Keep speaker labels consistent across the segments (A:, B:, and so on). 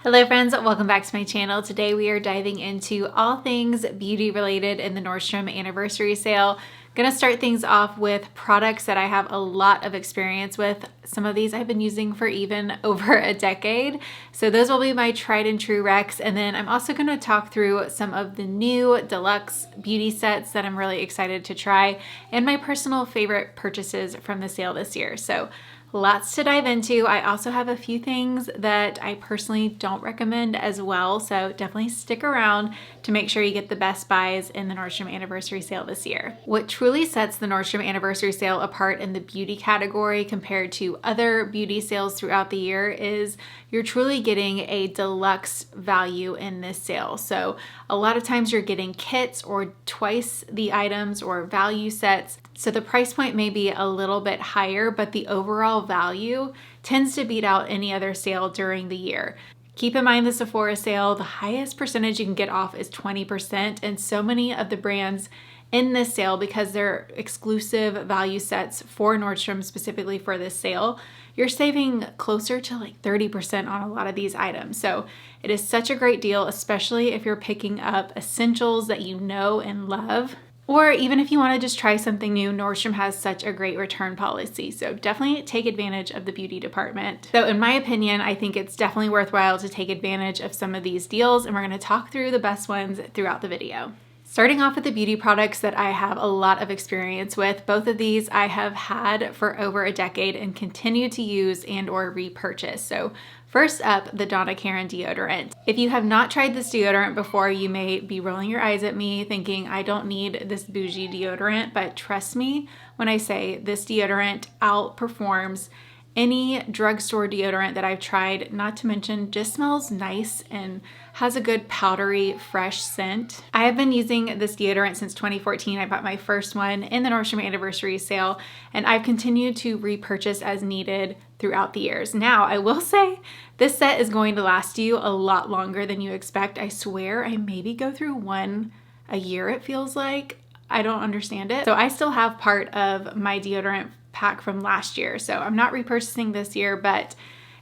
A: Hello friends, welcome back to my channel. Today we are diving into all things beauty related in the Nordstrom anniversary sale. Gonna start things off with products that I have a lot of experience with. Some of these I've been using for even over a decade. So those will be my tried and true recs. And then I'm also gonna talk through some of the new deluxe beauty sets that I'm really excited to try and my personal favorite purchases from the sale this year. So lots to dive into. I also have a few things that I personally don't recommend as well, so definitely stick around to make sure you get the best buys in the Nordstrom anniversary sale this year. What truly sets the Nordstrom anniversary sale apart in the beauty category compared to other beauty sales throughout the year is you're truly getting a deluxe value in this sale. So a lot of times you're getting kits or twice the items or value sets. So the price point may be a little bit higher, but the overall value tends to beat out any other sale during the year. Keep in mind the Sephora sale, the highest percentage you can get off is 20%, and so many of the brands in this sale, because they're exclusive value sets for Nordstrom specifically for this sale, you're saving closer to like 30% on a lot of these items. So it is such a great deal, especially if you're picking up essentials that you know and love. Or even if you want to just try something new, Nordstrom has such a great return policy. So definitely take advantage of the beauty department. So in my opinion, I think it's definitely worthwhile to take advantage of some of these deals, and we're going to talk through the best ones throughout the video. Starting off with the beauty products that I have a lot of experience with. Both of these I have had for over a decade and continue to use and or repurchase. So first up, the Donna Karan deodorant. If you have not tried this deodorant before, you may be rolling your eyes at me thinking I don't need this bougie deodorant, but trust me when I say this deodorant outperforms any drugstore deodorant that I've tried, not to mention just smells nice and has a good powdery, fresh scent. I have been using this deodorant since 2014. I bought my first one in the Nordstrom anniversary sale, and I've continued to repurchase as needed throughout the years. Now, I will say this set is going to last you a lot longer than you expect. I swear I maybe go through one a year, it feels like. I don't understand it. So I still have part of my deodorant pack from last year. So I'm not repurchasing this year, but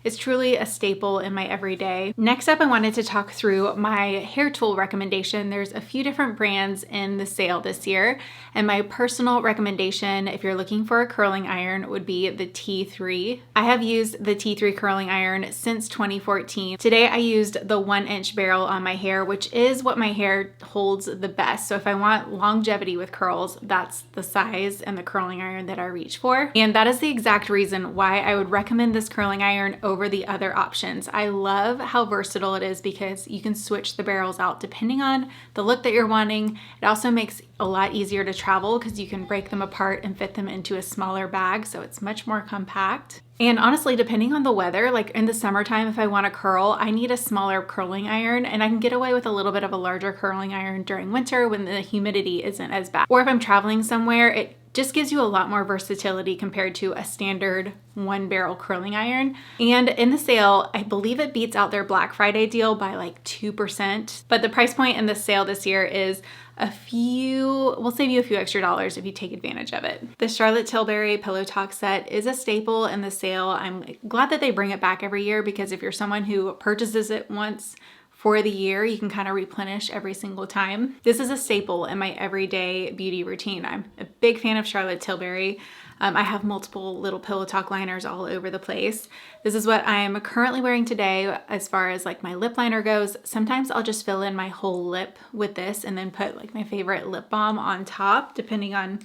A: it's truly a staple in my everyday. Next up, I wanted to talk through my hair tool recommendation. There's a few different brands in the sale this year, and my personal recommendation, if you're looking for a curling iron, would be the T3. I have used the T3 curling iron since 2014. Today, I used the 1-inch barrel on my hair, which is what my hair holds the best. So if I want longevity with curls, that's the size and the curling iron that I reach for. And that is the exact reason why I would recommend this curling iron over the other options. I love how versatile it is because you can switch the barrels out depending on the look that you're wanting. It also makes it a lot easier to travel because you can break them apart and fit them into a smaller bag, so it's much more compact. And honestly, depending on the weather, like in the summertime, if I want to curl, I need a smaller curling iron, and I can get away with a little bit of a larger curling iron during winter when the humidity isn't as bad. Or if I'm traveling somewhere, it just gives you a lot more versatility compared to a standard 1-barrel curling iron. And in the sale, I believe it beats out their Black Friday deal by like 2%. But the price point in the sale this year is we'll save you a few extra dollars if you take advantage of it. The Charlotte Tilbury Pillow Talk set is a staple in the sale. I'm glad that they bring it back every year because if you're someone who purchases it once for the year, you can kind of replenish every single time. This is a staple in my everyday beauty routine. I'm a big fan of Charlotte Tilbury. I have multiple little Pillow Talk liners all over the place. This is what I'm currently wearing today as far as like my lip liner goes. Sometimes I'll just fill in my whole lip with this and then put like my favorite lip balm on top, depending on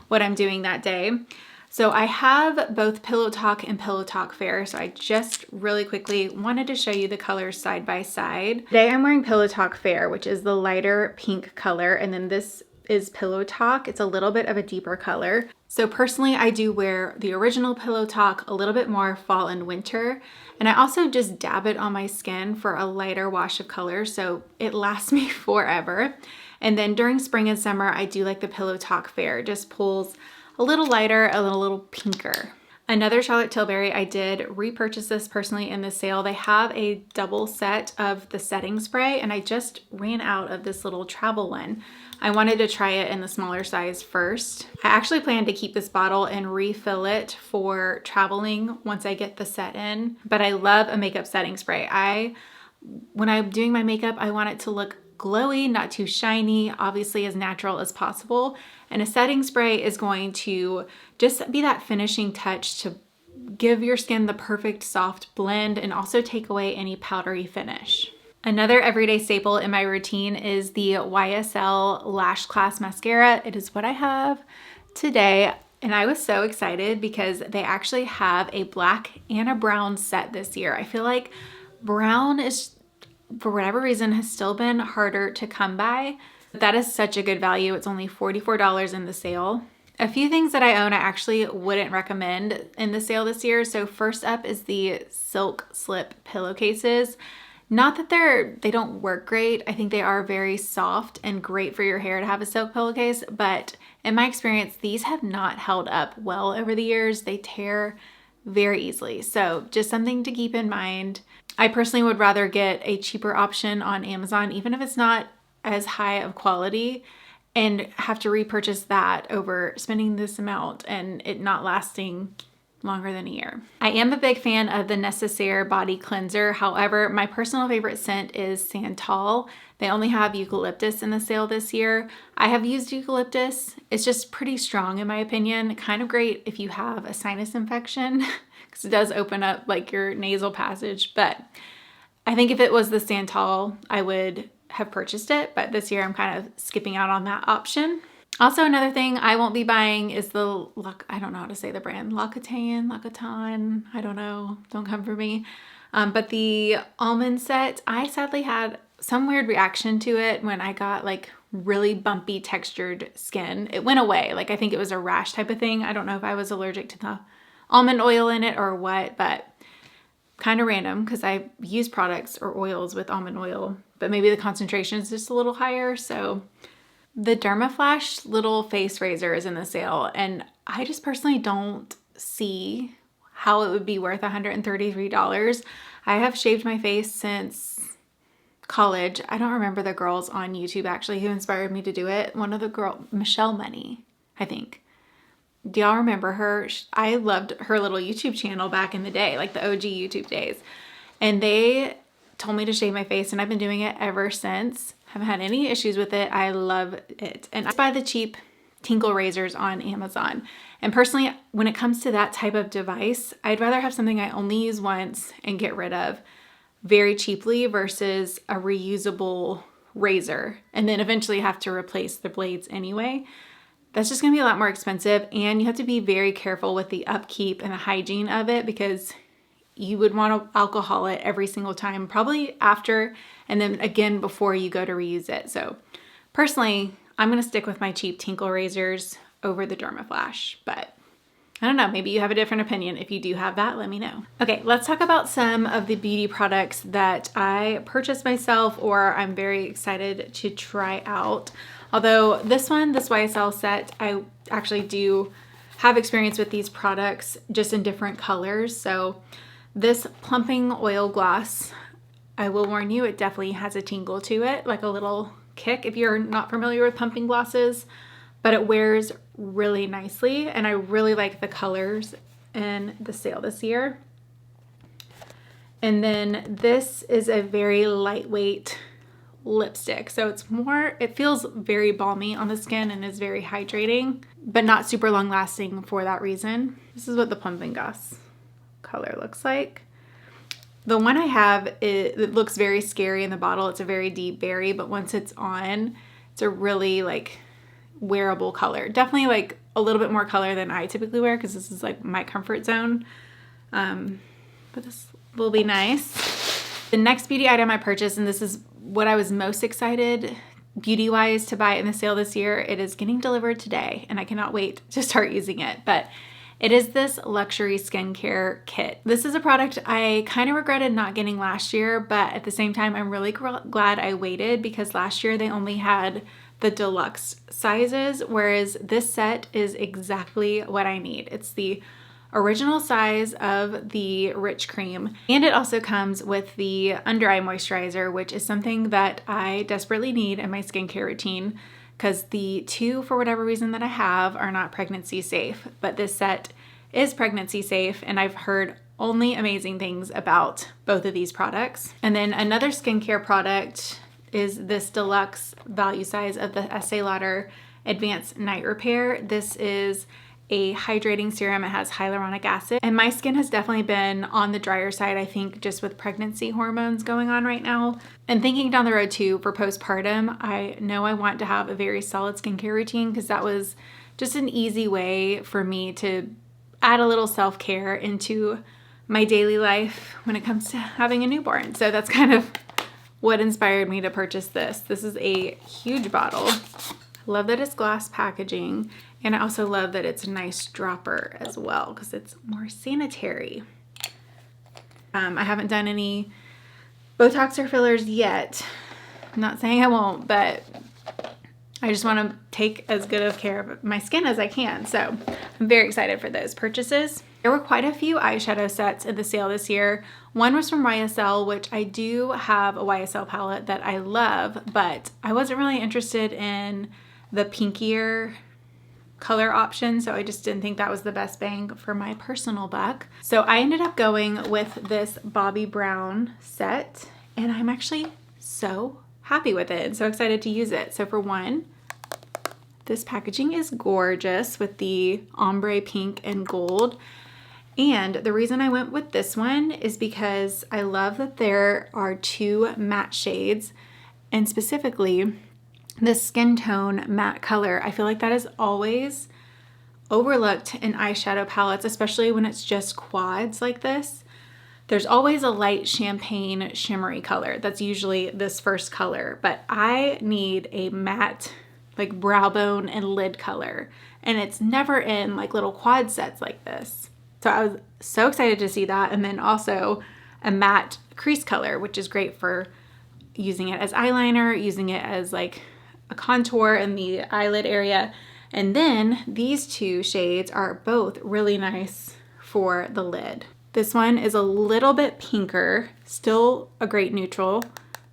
A: what I'm doing that day. So I have both Pillow Talk and Pillow Talk Fair, so I just really quickly wanted to show you the colors side by side. Today I'm wearing Pillow Talk Fair, which is the lighter pink color, and then this is Pillow Talk. It's a little bit of a deeper color. So personally, I do wear the original Pillow Talk a little bit more fall and winter, and I also just dab it on my skin for a lighter wash of color, so it lasts me forever. And then during spring and summer, I do like the Pillow Talk Fair. It just pulls a little lighter, a little pinker. Another Charlotte Tilbury, I did repurchase this personally in the sale. They have a double set of the setting spray, and I just ran out of this little travel one. I wanted to try it in the smaller size first. I actually plan to keep this bottle and refill it for traveling once I get the set in, but I love a makeup setting spray. I When I'm doing my makeup, I want it to look glowy, not too shiny, obviously as natural as possible. And a setting spray is going to just be that finishing touch to give your skin the perfect soft blend and also take away any powdery finish. Another everyday staple in my routine is the YSL Lash Class Mascara. It is what I have today. And I was so excited because they actually have a black and a brown set this year. I feel like brown is, for whatever reason, has still been harder to come by. That is such a good value. It's only $44 in the sale. A few things that I own I actually wouldn't recommend in the sale this year. So first up is the Silk Slip pillowcases. Not that they don't work great. I think they are very soft and great for your hair to have a silk pillowcase, but in my experience, these have not held up well over the years. They tear very easily. So just something to keep in mind. I personally would rather get a cheaper option on Amazon, even if it's not as high of quality, and have to repurchase that over spending this amount and it not lasting longer than a year. I am a big fan of the Necessaire body cleanser. However, my personal favorite scent is Santal. They only have eucalyptus in the sale this year. I have used eucalyptus. It's just pretty strong in my opinion. Kind of great if you have a sinus infection because it does open up like your nasal passage. But I think if it was the Santal, I would have purchased it. But this year I'm kind of skipping out on that option. Also, another thing I won't be buying is I don't know how to say the brand, L'Occitane, I don't know, don't come for me. But the almond set, I sadly had some weird reaction to it when I got like really bumpy textured skin. It went away, like I think it was a rash type of thing. I don't know if I was allergic to the almond oil in it or what, but kind of random because I use products or oils with almond oil, but maybe the concentration is just a little higher, so... The Dermaflash little face razor is in the sale, and I just personally don't see how it would be worth $133. I have shaved my face since college. I don't remember the girls on YouTube actually who inspired me to do it. One of the girls, Michelle Money, I think. Do y'all remember her? I loved her little YouTube channel back in the day, like the OG YouTube days. And they told me to shave my face, and I've been doing it ever since. Haven't had any issues with it. I love it. And I buy the cheap Tinkle razors on Amazon. And personally, when it comes to that type of device, I'd rather have something I only use once and get rid of very cheaply versus a reusable razor and then eventually have to replace the blades anyway. That's just gonna be a lot more expensive, and you have to be very careful with the upkeep and the hygiene of it because you would want to alcohol it every single time, probably after and then again before you go to reuse it. So personally, I'm going to stick with my cheap Tinkle razors over the Dermaflash, but I don't know, maybe you have a different opinion. If you do have that, let me know. Okay, let's talk about some of the beauty products that I purchased myself or I'm very excited to try out. Although this YSL set, I actually do have experience with these products just in different colors. So this plumping oil gloss, I will warn you, it definitely has a tingle to it, like a little kick if you're not familiar with pumping glosses, but it wears really nicely and I really like the colors in the sale this year. And then this is a very lightweight lipstick. So it feels very balmy on the skin and is very hydrating, but not super long lasting for that reason. This is what the pumping gloss color looks like. The one I have, it looks very scary in the bottle. It's a very deep berry, but once it's on, it's a really like wearable color. Definitely like a little bit more color than I typically wear because this is like my comfort zone. But this will be nice. The next beauty item I purchased, and this is what I was most excited beauty-wise to buy in the sale this year. It is getting delivered today and I cannot wait to start using it. But it is this luxury skincare kit. This is a product I kind of regretted not getting last year, but at the same time, I'm really glad I waited because last year they only had the deluxe sizes, whereas this set is exactly what I need. It's the original size of the Rich Cream, and it also comes with the under eye moisturizer, which is something that I desperately need in my skincare routine because the two, for whatever reason that I have, are not pregnancy safe, but this set is pregnancy safe, and I've heard only amazing things about both of these products. And then another skincare product is this deluxe value size of the Estee Lauder Advanced Night Repair. This is a hydrating serum. It has hyaluronic acid, and my skin has definitely been on the drier side, I think, just with pregnancy hormones going on right now. And thinking down the road too for postpartum, I know I want to have a very solid skincare routine, because that was just an easy way for me to add a little self-care into my daily life when it comes to having a newborn. So that's kind of what inspired me to purchase this. This is a huge bottle. I love that it's glass packaging. And I also love that it's a nice dropper as well, because it's more sanitary. I haven't done any Botox or fillers yet. I'm not saying I won't, but I just want to take as good of care of my skin as I can. So I'm very excited for those purchases. There were quite a few eyeshadow sets in the sale this year. One was from YSL, which I do have a YSL palette that I love, but I wasn't really interested in the pinkier color option, so I just didn't think that was the best bang for my personal buck. So I ended up going with this Bobbi Brown set, and I'm actually so happy with it and so excited to use it. So for one, this packaging is gorgeous with the ombre pink and gold. And the reason I went with this one is because I love that there are two matte shades, and specifically this skin tone matte color. I feel like that is always overlooked in eyeshadow palettes, especially when it's just quads like this. There's always a light champagne shimmery color. That's usually this first color, but I need a matte, like brow bone and lid color, and it's never in like little quad sets like this. So I was so excited to see that. And then also a matte crease color, which is great for using it as eyeliner, using it as like a contour in the eyelid area. And then these two shades are both really nice for the lid. This one is a little bit pinker, still a great neutral,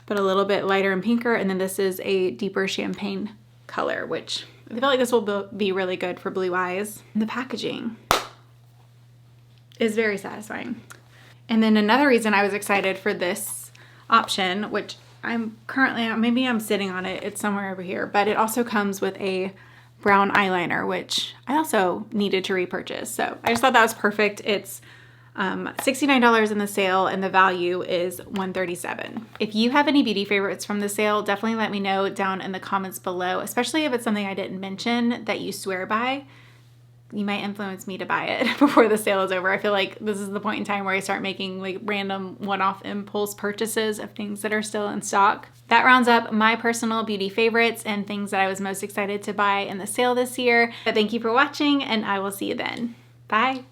A: but a little bit lighter and pinker. And then this is a deeper champagne color, which I feel like this will be really good for blue eyes. And the packaging is very satisfying. And then another reason I was excited for this option, which I'm currently, maybe I'm sitting on it, it's somewhere over here, but it also comes with a brown eyeliner, which I also needed to repurchase. So I just thought that was perfect. It's $69 in the sale, and the value is $137. If you have any beauty favorites from the sale, definitely let me know down in the comments below, especially if it's something I didn't mention that you swear by. You might influence me to buy it before the sale is over. I feel like this is the point in time where I start making like random one-off impulse purchases of things that are still in stock. That rounds up my personal beauty favorites and things that I was most excited to buy in the sale this year. But thank you for watching, and I will see you then. Bye.